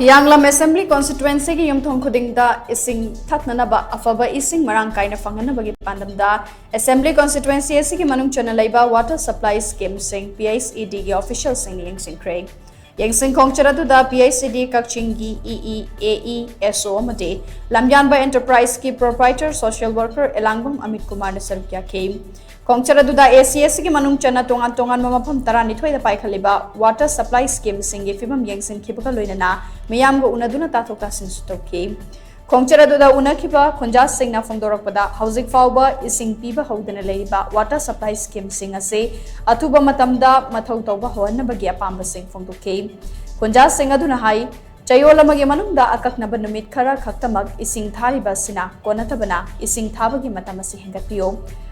Hiyanglam Assembly Constituency ki Yumthong Khuding da Ising Thaknaba aphaba Ising marang kaina phang-hannaba ki pandam da Assembly Constituency ki manung channa leiba water supply scheme sing PHED ki official sing Yengsinkhre Yengsinkhre da PHED kakchingi EEAESO amade Lamyanba Enterprise ki proprietor social worker Elangbam Amit Kumar na sarukya ke Khongchara duda ACS ki manung channa tongan mamapam tarani thoi da paikhaliba water supply scheme singi fibam yengshinkhre ka loinana miyam go unaduna tathok tasin sutoki Khongchara duda unakhiba khunja singna phongdorakpada housing fauba ising piba hodana leiba water supply scheme sing ase atuba matamda mathau tauba hoanna bagi apamba sing phongdoki khunja sing aduna hai Chayolamagi manungda Thaknaba numit khara khaktamag ising thariba sina konatabana ising thabagi matamasi hengatpiyo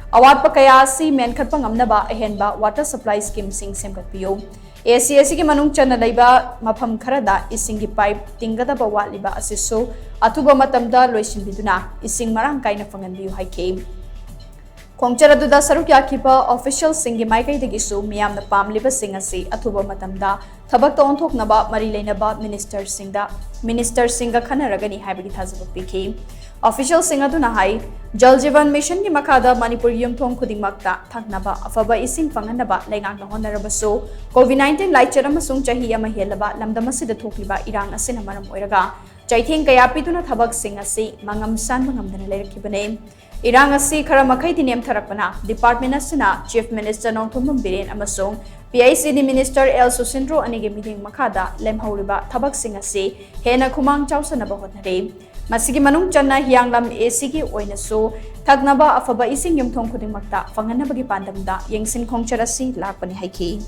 Awat pa kaya si menkhat pa ngamnaba ahenba water supply scheme sing semgatpiyo ACS ki manung channa leiba mafam kharada ising gi pipe tingada ba waliba asiso atuba matamda loisinbiduna ising marang kaina phanganbiyu haike Khongchara duda sarukya khipa official singi maikai dagi su miyamna pamliba sing asi atuba matamda thabak ta onthoknaba mari leinaba minister singa khanaragani haibagi thazaba pikhi Official Singna to Nahai, Jal Jivan Mission ni Makada, Manipuri Yumthong khudingmak Thaknaba, aphaba Ising phang-hannaba, Lengang Honorabaso, COVID-19 Light Cheramasung Chahiya Mahelaba, Lamdamasi the Tokliba, Irang Asinamaram Oiraga, Jaiting Kayapituna Tabak Singasi, Mangam San Mangam the Lekibane, Irang Asi Karamakai name Tarakana, Department Asina, Chief Minister Nongtumum Birin Amasung, PHED Minister El Susindro Anigi meeting Makada, Lem Holiba, Tabak Singasi, Hena Kumang Chausanaba Hotare. Masigi manung channa Hiyanglam asigi oinaso Thaknaba aphaba Ising Yumthong khudingmak phang-hannaba gi pandam da Yengsinkhre lakpani haiki